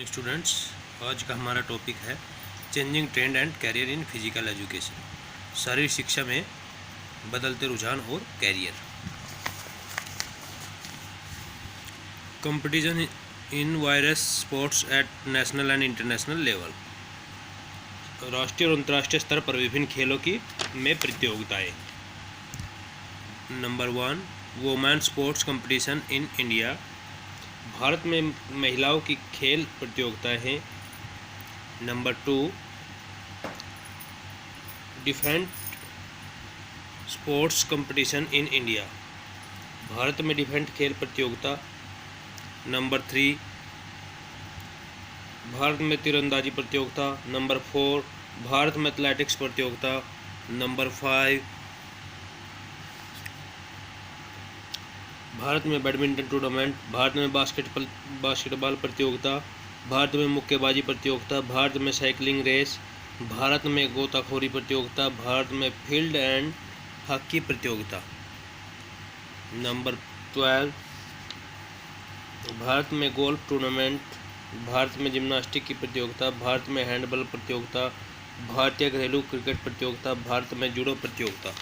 Students, आज का हमारा टॉपिक है changing trend and career in physical education. शारीरिक शिक्षा में बदलते रुझान और career. Competition in various sports at national and international level. राष्ट्रीय और अंतर्राष्ट्रीय स्तर पर विभिन्न खेलों की में प्रतियोगिताएं। Number 1, women sports competition in India. Bharat में महिलाओं की खेल प्रतियोगिताएं हैं। Number 2, defence sports competition in India. Bharat में डिफेंस खेल प्रतियोगिता। नंबर 3, भारत में तीरंदाजी प्रतियोगिता। नंबर 4, भारत में एथलेटिक्स प्रतियोगिता। नंबर 5, भारत में बैडमिंटन टूर्नामेंट। भारत में बास्केटबॉल प्रतियोगिता। भारत में मुक्केबाजी प्रतियोगिता। भारत में साइकिलिंग रेस। भारत में गोताखोरी प्रतियोगिता। भारत में फील्ड एंड हॉकी प्रतियोगिता। नंबर 12, भारत में गोल्फ टूर्नामेंट। भारत में जिम्नास्टिक की प्रतियोगिता। भारत में हैंडबॉल प्रतियोगिता। भारतीय घरेलू क्रिकेट प्रतियोगिता। भारत में जूडो प्रतियोगिता।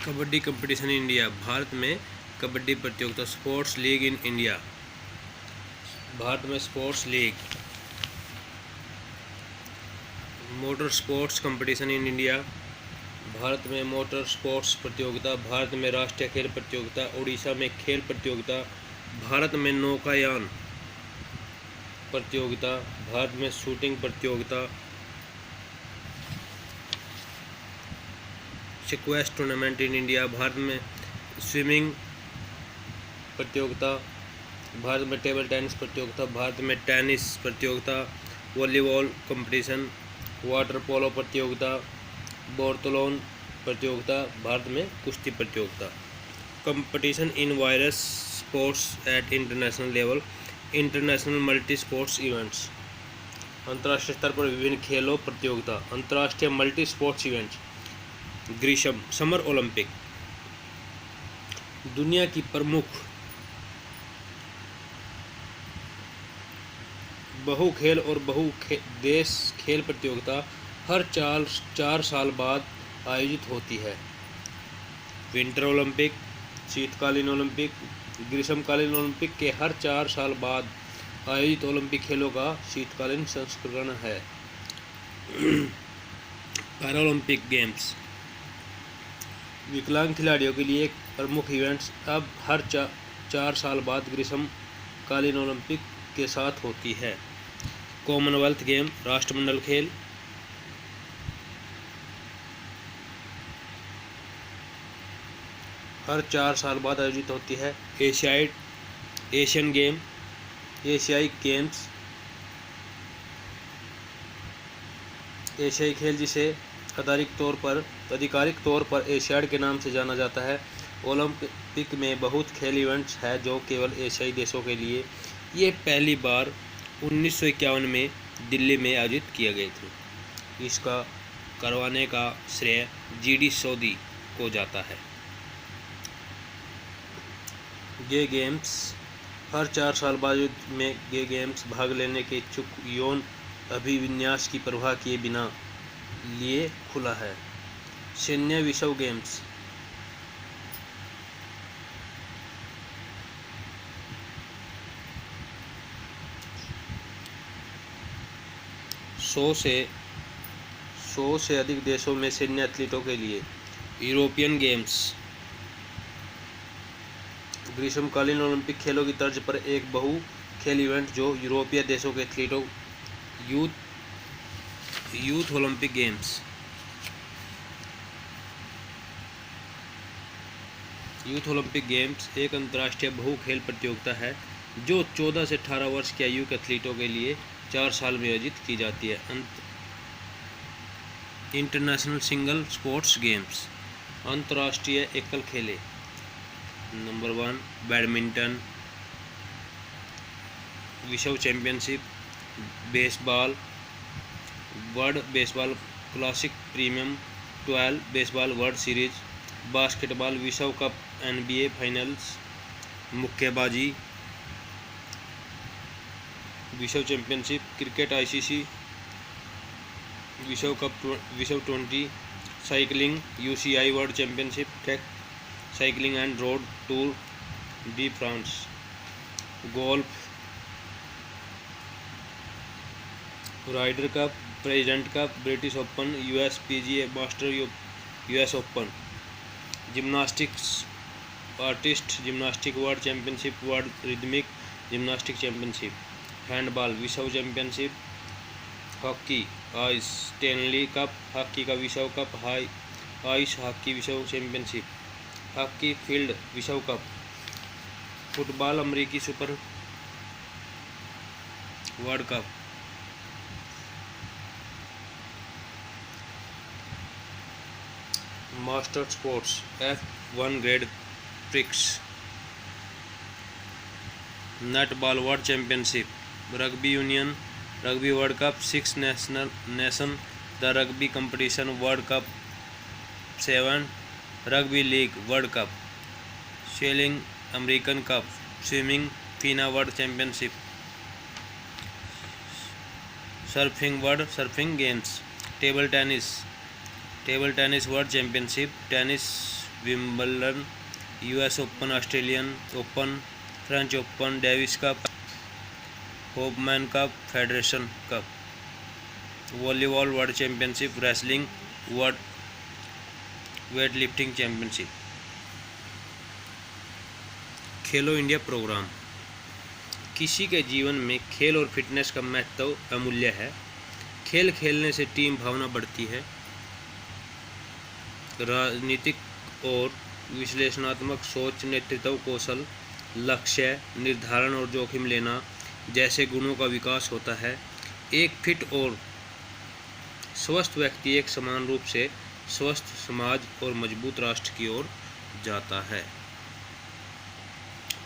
Kabaddi competition in India. Bharat में कबड्डी प्रतियोगिता। Sports league in India. Bharat में sports league. Motor sports competition in India. Bharat में मोटर स्पोर्ट्स प्रतियोगिता। भारत में राष्ट्रीय खेल प्रतियोगिता। उड़ीसा में खेल प्रतियोगिता। भारत में नौकायान प्रतियोगिता। भारत में शूटिंग प्रतियोगिता। स्क्वैश टूर्नामेंट इन इंडिया। भारत में स्विमिंग प्रतियोगिता। भारत में टेबल टेनिस प्रतियोगिता। भारत में टेनिस प्रतियोगिता। Volleyball competition. वाटर पोलो प्रतियोगिता। बोर्तलोन प्रतियोगिता। भारत में कुश्ती प्रतियोगिता। Competition in various sports at international level. International multi sports events. अंतर्राष्ट्रीय स्तर पर विभिन्न खेलों प्रतियोगिता। अंतर्राष्ट्रीय मल्टी स्पोर्ट्स इवेंट्स। ग्रीष्म समर ओलंपिक। दुनिया की प्रमुख बहु खेल और देश खेल प्रतियोगिता हर 4 साल बाद आयोजित होती है। विंटर ओलंपिक, शीतकालीन ओलंपिक, ग्रीष्मकालीन ओलंपिक के हर 4 साल बाद आयोजित ओलंपिक खेलों का शीतकालीन संस्करण है। पैरालंपिक गेम्स विकलांग खिलाड़ियों के लिए एक प्रमुख इवेंट्स अब हर 4 साल बाद ग्रीष्मकालीन ओलंपिक के साथ होती है। कॉमनवेल्थ गेम राष्ट्रमंडल खेल। हर 4 साल बाद आयोजित होती है। एशियन गेम, एशियाई गेम्स, एशियाई खेल जिसे आधिकारिक तौर पर एशियाड के नाम से जाना जाता है। ओलंपिक में बहुत खेल इवेंट्स है जो केवल एशियाई देशों के लिए। ये पहली बार 1951 में दिल्ली में आयोजित किए गए थे। इसका करवाने का श्रेय GD सौदी को जाता है। गे गेम्स हर 4 साल बाद में गे गेम्स भाग लेने के इच्छुक यौन अभिविन्यास की परवाह किए बिना लिए खुला है। सैन्य विश्व गेम्स सौ से अधिक देशों में सैन्य एथलीटों के लिए। यूरोपियन गेम्स ग्रीष्मकालीन ओलंपिक खेलों की तर्ज पर एक बहु खेल इवेंट जो यूरोपीय देशों के एथलीटों। Youth Olympic games. Youth Olympic games एक अंतर्राष्ट्रीय बहु खेल प्रतियोगिता है जो 14 से 18 वर्ष की आयु के एथलीटों के लिए 4 साल में आयोजित की जाती है। इंटरनेशनल सिंगल स्पोर्ट्स गेम्स अंतर्राष्ट्रीय एकल खेलें। नंबर 1, बैडमिंटन विश्व championship. Baseball world baseball classic premium 12 baseball world series. Basketball विश्व कप NBA फाइनल्स, मुक्केबाजी विश्व चैंपियनशिप, क्रिकेट ICC विश्व कप, विश्व 20, cycling UCI world championship, track cycling and road tour de France, golf Ryder cup, president cup, British open, US PGA master, US open, gymnastics artist gymnastic world championship, world rhythmic gymnastic championship, handball विश्व championship, hockey ice Stanley cup, hockey का विश्व cup, ice hockey विश्व championship, hockey field विश्व cup, football अमेरिकी super world cup, master sports F1 grade prix, netball world championship, rugby union rugby world cup, 6 nation the rugby competition world cup 7, rugby league world cup, selling American cup, swimming फीना world championship, surfing world surfing games, table tennis world championship, tennis Wimbledon, US open, Australian open, French open, Davis cup, Hopman cup, federation cup, volleyball world championship, wrestling world weight lifting championship. Khelo India programme. किसी के जीवन में खेल और fitness का महत्व अमूल्य है। खेल खेलने से टीम भावना बढ़ती है, राजनीतिक और विश्लेषणात्मक सोच, नेतृत्व कौशल, लक्ष्य निर्धारण और जोखिम लेना जैसे गुणों का विकास होता है। एक फिट और स्वस्थ व्यक्ति एक समान रूप से स्वस्थ समाज और मजबूत राष्ट्र की ओर जाता है।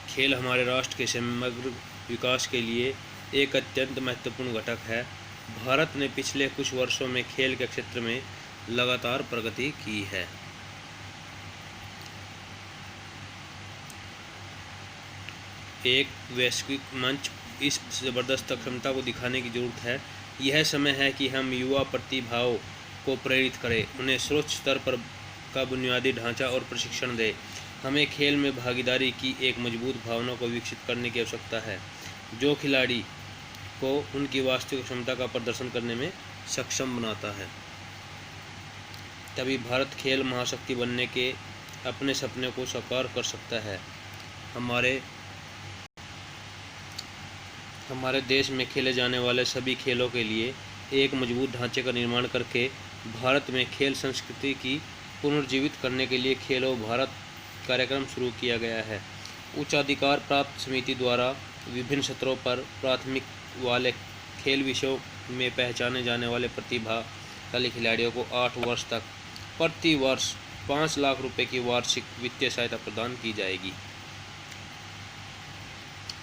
खेल हमारे राष्ट्र के समग्र विकास के लिए एक अत्यंत महत्वपूर्ण घटक है। भारत ने पिछले कुछ वर्षों में खेल के क्षेत्र में लगातार प्रगति की है। एक वैश्विक मंच इस ज़बरदस्त क्षमता को दिखाने की ज़रूरत है। यह समय है कि हम युवा प्रतिभाओं को प्रेरित करें, उन्हें सर्वोच्च स्तर पर का बुनियादी ढांचा और प्रशिक्षण दें। हमें खेल में भागीदारी की एक मजबूत भावना को विकसित करने की आवश्यकता है, जो खिलाड़ी को उनकी वास्तविक क्षमता का प्रदर्शन करने में सक्षम बनाता है। तभी भारत खेल महाशक्ति बनने के अपने सपने को साकार कर सकता है। हमारे देश में खेले जाने वाले सभी खेलों के लिए एक मजबूत ढांचे का निर्माण करके भारत में खेल संस्कृति की पुनर्जीवित करने के लिए खेलो भारत कार्यक्रम शुरू किया गया है। उच्चाधिकार प्राप्त समिति द्वारा विभिन्न सत्रों पर प्राथमिक वाले खेल विषयों में पहचाने जाने वाले प्रतिभाशाली खिलाड़ियों को 8 वर्ष तक प्रति वर्ष 5 लाख रुपए की वार्षिक वित्तीय सहायता प्रदान की जाएगी।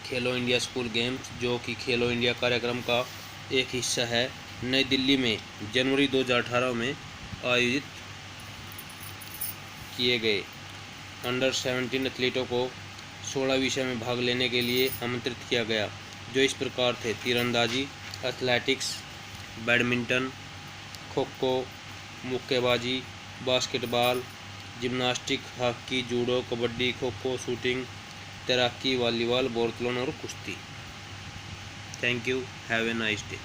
खेलो इंडिया स्कूल गेम्स, जो कि खेलो इंडिया कार्यक्रम का एक हिस्सा है, नई दिल्ली में जनवरी 2018 में आयोजित किए गए। अंडर 17 एथलीटों को 16 विषय में भाग लेने के लिए आमंत्रित किया गया, जो इस प्रकार थे: तीरंदाजी, एथलेटिक्स, बैडमिंटन, खो खो, मुक्केबाजी, basketball, gymnastic, hockey, judo, kabaddi, kho kho, shooting, तैराकी, वॉलीबॉल, बोर्तलोन और कुश्ती। Thank you. Have a nice day.